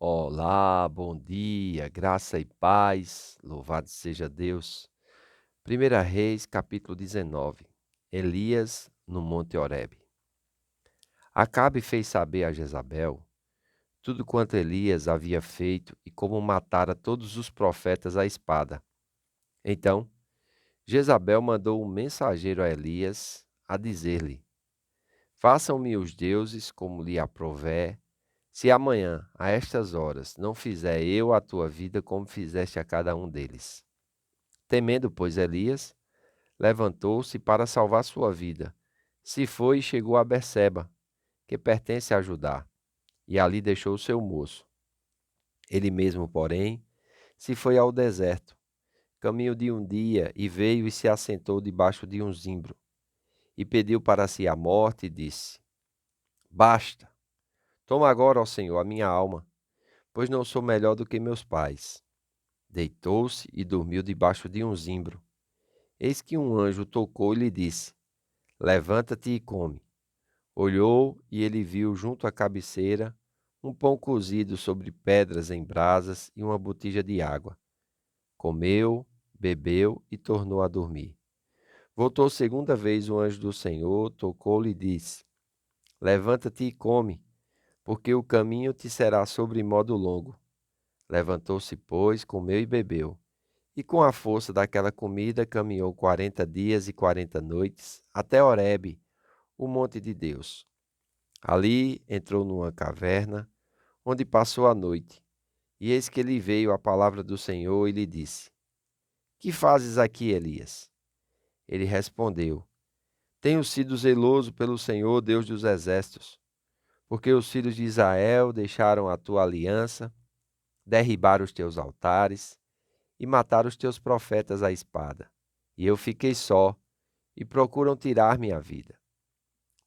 Olá, bom dia, graça e paz, louvado seja Deus. 1 Reis, capítulo 19. Elias no Monte Horebe. Acabe fez saber a Jezabel tudo quanto Elias havia feito e como matara todos os profetas à espada. Então, Jezabel mandou um mensageiro a Elias a dizer-lhe: Façam-me os deuses como lhe aprouver, se amanhã, a estas horas, não fizer eu a tua vida como fizeste a cada um deles. Temendo, pois, Elias, levantou-se para salvar sua vida. Se foi e chegou a Berseba, que pertence a Judá, e ali deixou o seu moço. Ele mesmo, porém, se foi ao deserto, caminho de um dia, e veio e se assentou debaixo de um zimbro, e pediu para si a morte, e disse: Basta, toma agora, ó Senhor, a minha alma, pois não sou melhor do que meus pais. Deitou-se e dormiu debaixo de um zimbro. Eis que um anjo tocou e lhe disse: Levanta-te e come. Olhou e ele viu junto à cabeceira um pão cozido sobre pedras em brasas e uma botija de água. Comeu, bebeu e tornou a dormir. Voltou segunda vez o anjo do Senhor, tocou-lhe e disse: Levanta-te e come, porque o caminho te será sobre modo longo. Levantou-se, pois, comeu e bebeu. E com a força daquela comida caminhou 40 dias e 40 noites até Horebe, o monte de Deus. Ali entrou numa caverna, onde passou a noite. E eis que lhe veio a palavra do Senhor e lhe disse: Que fazes aqui, Elias? Ele respondeu: Tenho sido zeloso pelo Senhor, Deus dos exércitos, porque os filhos de Israel deixaram a tua aliança, derribaram os teus altares e mataram os teus profetas à espada. E eu fiquei só, e procuram tirar minha vida.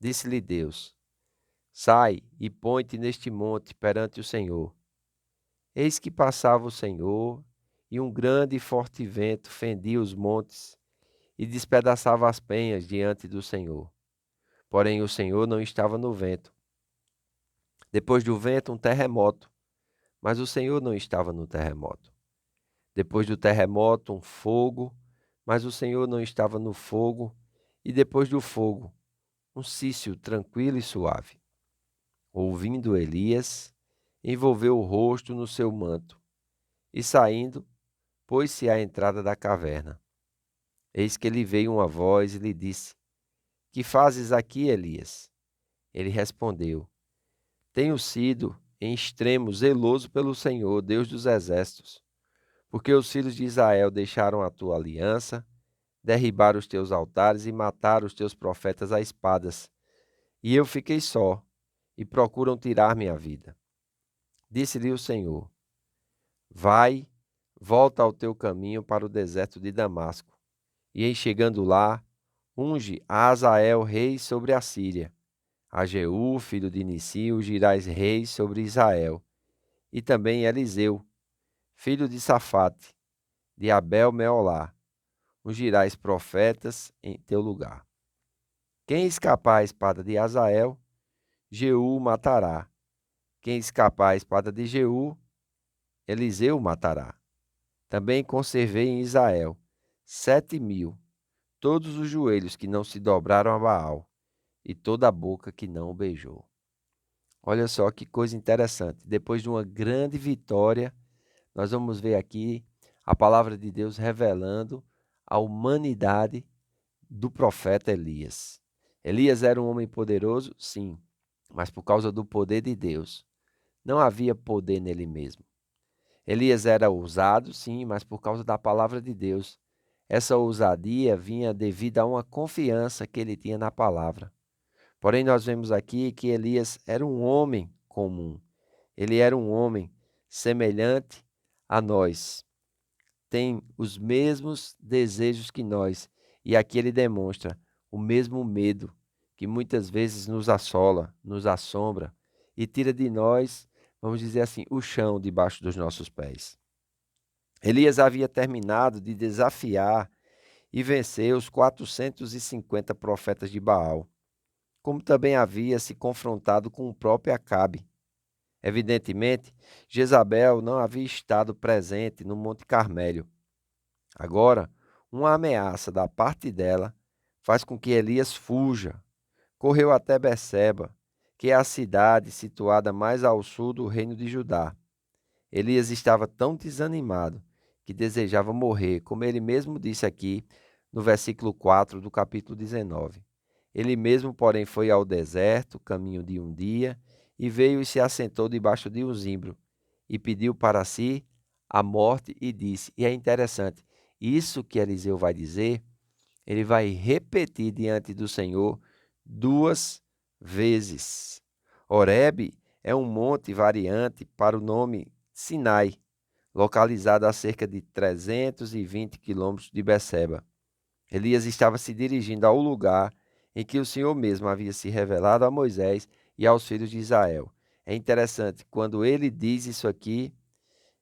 Disse-lhe Deus: Sai e põe-te neste monte perante o Senhor. Eis que passava o Senhor, e um grande e forte vento fendia os montes e despedaçava as penhas diante do Senhor. Porém o Senhor não estava no vento. Depois do vento, um terremoto, mas o Senhor não estava no terremoto. Depois do terremoto, um fogo, mas o Senhor não estava no fogo. E depois do fogo, um cício tranquilo e suave. Ouvindo Elias, envolveu o rosto no seu manto e, saindo, pôs-se à entrada da caverna. Eis que lhe veio uma voz e lhe disse: Que fazes aqui, Elias? Ele respondeu: Tenho sido em extremo zeloso pelo Senhor, Deus dos exércitos, porque os filhos de Israel deixaram a tua aliança, derribaram os teus altares e mataram os teus profetas a espadas. E eu fiquei só, e procuram tirar minha vida. Disse-lhe o Senhor: Vai, volta ao teu caminho para o deserto de Damasco, e em chegando lá, unge a Azael rei sobre a Síria, a Jeú, filho de Nissi, ungirás rei sobre Israel, e também Eliseu, filho de Safate, de Abel-Meolá, ungirás profetas em teu lugar. Quem escapar à espada de Azael, Jeú matará. Quem escapar à espada de Jeú, Eliseu matará. Também conservei em Israel 7.000, todos os joelhos que não se dobraram a Baal, e toda a boca que não o beijou. Olha só que coisa interessante. Depois de uma grande vitória, nós vamos ver aqui a palavra de Deus revelando a humanidade do profeta Elias. Elias era um homem poderoso? Sim, mas por causa do poder de Deus. Não havia poder nele mesmo. Elias era ousado? Sim, mas por causa da palavra de Deus. Essa ousadia vinha devido a uma confiança que ele tinha na palavra. Porém, nós vemos aqui que Elias era um homem comum. Ele era um homem semelhante a nós. Tem os mesmos desejos que nós. E aqui ele demonstra o mesmo medo que muitas vezes nos assola, nos assombra e tira de nós, vamos dizer assim, o chão debaixo dos nossos pés. Elias havia terminado de desafiar e vencer os 450 profetas de Baal, como também havia se confrontado com o próprio Acabe. Evidentemente, Jezabel não havia estado presente no Monte Carmelo. Agora, uma ameaça da parte dela faz com que Elias fuja. Correu até Berseba, que é a cidade situada mais ao sul do reino de Judá. Elias estava tão desanimado que desejava morrer, como ele mesmo disse aqui no versículo 4 do capítulo 19. Ele mesmo, porém, foi ao deserto, caminho de um dia, e veio e se assentou debaixo de um zimbro, e pediu para si a morte e disse, e é interessante, isso que Eliseu vai dizer, ele vai repetir diante do Senhor 2 vezes. Horebe é um monte variante para o nome Sinai, localizado a cerca de 320 quilômetros de Berseba. Elias estava se dirigindo ao lugar em que o Senhor mesmo havia se revelado a Moisés e aos filhos de Israel. É interessante, quando ele diz isso aqui,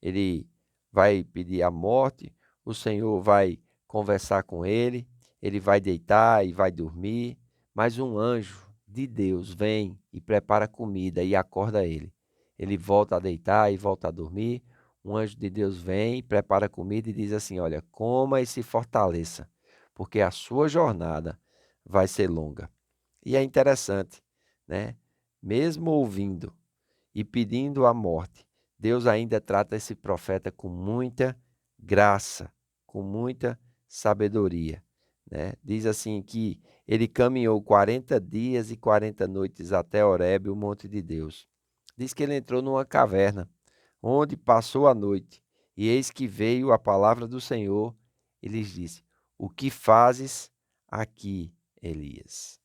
ele vai pedir a morte, o Senhor vai conversar com ele, ele vai deitar e vai dormir, mas um anjo de Deus vem e prepara comida e acorda ele. Ele volta a deitar e volta a dormir. Um anjo de Deus vem, prepara comida e diz assim: olha, coma e se fortaleça, porque a sua jornada vai ser longa. E é interessante, né? Mesmo ouvindo e pedindo a morte, Deus ainda trata esse profeta com muita graça, com muita sabedoria, né? Diz assim que ele caminhou 40 dias e 40 noites até Horebe, o monte de Deus. Diz que ele entrou numa caverna, onde passou a noite, e eis que veio a palavra do Senhor e lhes disse: o que fazes aqui, Elias?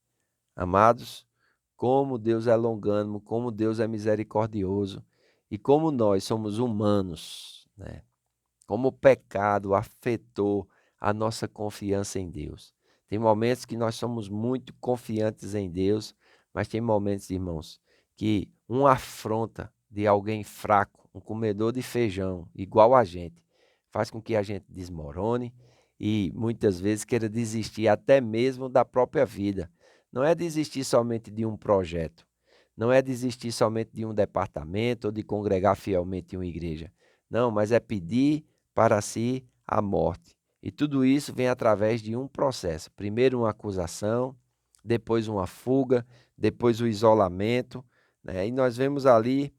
Amados, como Deus é longânimo, como Deus é misericordioso e como nós somos humanos, né? Como o pecado afetou a nossa confiança em Deus. Tem momentos que nós somos muito confiantes em Deus, mas tem momentos, irmãos, que uma afronta de alguém fraco, um comedor de feijão, igual a gente, faz com que a gente desmorone e muitas vezes queira desistir até mesmo da própria vida. Não é desistir somente de um projeto, não é desistir somente de um departamento ou de congregar fielmente em uma igreja. Não, mas é pedir para si a morte. E tudo isso vem através de um processo. Primeiro uma acusação, depois uma fuga, depois o isolamento, né? E nós vemos ali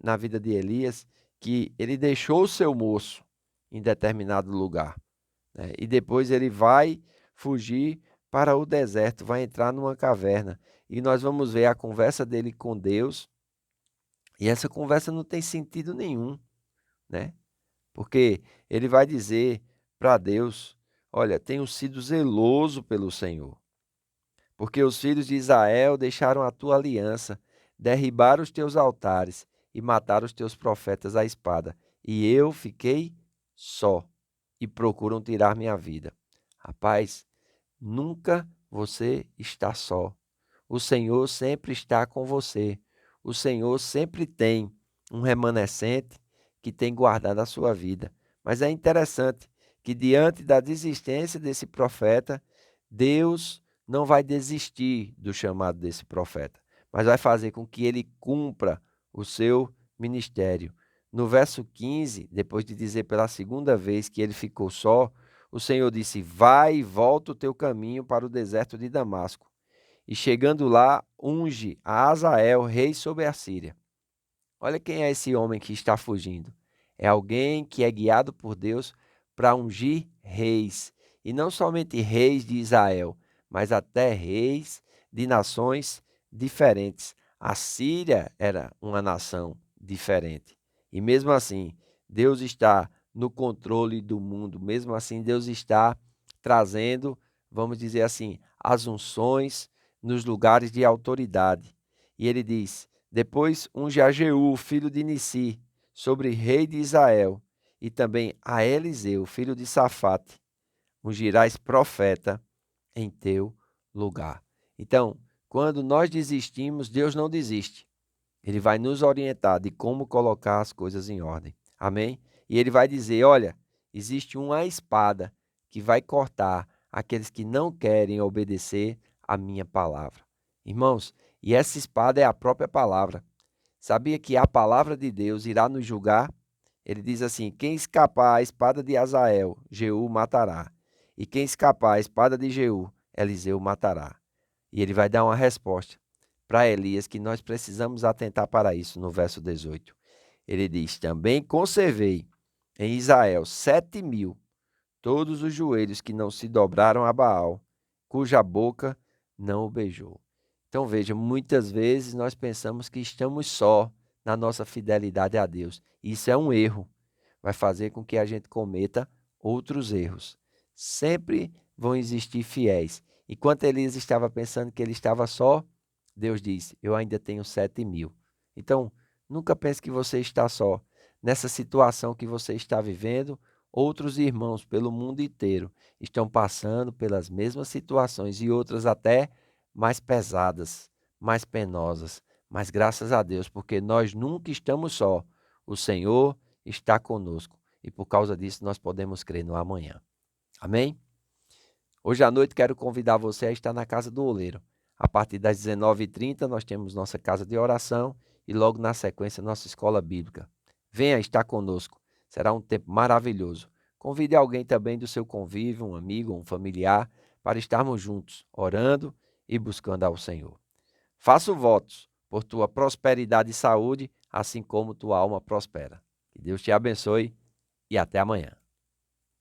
na vida de Elias que ele deixou o seu moço em determinado lugar, né? E depois ele vai fugir para o deserto, vai entrar numa caverna. E nós vamos ver a conversa dele com Deus, e essa conversa não tem sentido nenhum, né? Porque ele vai dizer para Deus: olha, tenho sido zeloso pelo Senhor, porque os filhos de Israel deixaram a tua aliança, derribaram os teus altares e mataram os teus profetas à espada. E eu fiquei só e procuram tirar minha vida. Rapaz, nunca você está só. O Senhor sempre está com você. O Senhor sempre tem um remanescente que tem guardado a sua vida. Mas é interessante que diante da desistência desse profeta, Deus não vai desistir do chamado desse profeta, mas vai fazer com que ele cumpra o seu ministério. No verso 15, depois de dizer pela segunda vez que ele ficou só, o Senhor disse: vai e volta o teu caminho para o deserto de Damasco. E chegando lá, unge a Azael, rei sobre a Síria. Olha quem é esse homem que está fugindo. É alguém que é guiado por Deus para ungir reis. E não somente reis de Israel, mas até reis de nações diferentes. A Síria era uma nação diferente. E mesmo assim, Deus está no controle do mundo. Mesmo assim, Deus está trazendo, vamos dizer assim, as unções nos lugares de autoridade. E ele diz: depois unge a Jeú, filho de Nissi, sobre rei de Israel, e também a Eliseu, filho de Safate, ungirás profeta em teu lugar. Então, quando nós desistimos, Deus não desiste. Ele vai nos orientar de como colocar as coisas em ordem. Amém? E ele vai dizer: olha, existe uma espada que vai cortar aqueles que não querem obedecer a minha palavra. Irmãos, e essa espada é a própria palavra. Sabia que a palavra de Deus irá nos julgar? Ele diz assim: quem escapar à espada de Azael, Jeú matará. E quem escapar à espada de Jeú, Eliseu matará. E ele vai dar uma resposta para Elias que nós precisamos atentar para isso no verso 18. Ele diz: também conservei em Israel 7.000, todos os joelhos que não se dobraram a Baal, cuja boca não o beijou. Então veja, muitas vezes nós pensamos que estamos só na nossa fidelidade a Deus. Isso é um erro. Vai fazer com que a gente cometa outros erros. Sempre vão existir fiéis. Enquanto Elias estava pensando que ele estava só, Deus disse: eu ainda tenho 7.000. Então, nunca pense que você está só. Nessa situação que você está vivendo, outros irmãos pelo mundo inteiro estão passando pelas mesmas situações e outras até mais pesadas, mais penosas. Mas graças a Deus, porque nós nunca estamos só. O Senhor está conosco e por causa disso nós podemos crer no amanhã. Amém? Hoje à noite quero convidar você a estar na casa do oleiro. A partir das 19h30 nós temos nossa casa de oração e logo na sequência nossa escola bíblica. Venha estar conosco, será um tempo maravilhoso. Convide alguém também do seu convívio, um amigo, um familiar, para estarmos juntos, orando e buscando ao Senhor. Faço votos por tua prosperidade e saúde, assim como tua alma prospera. Que Deus te abençoe e até amanhã.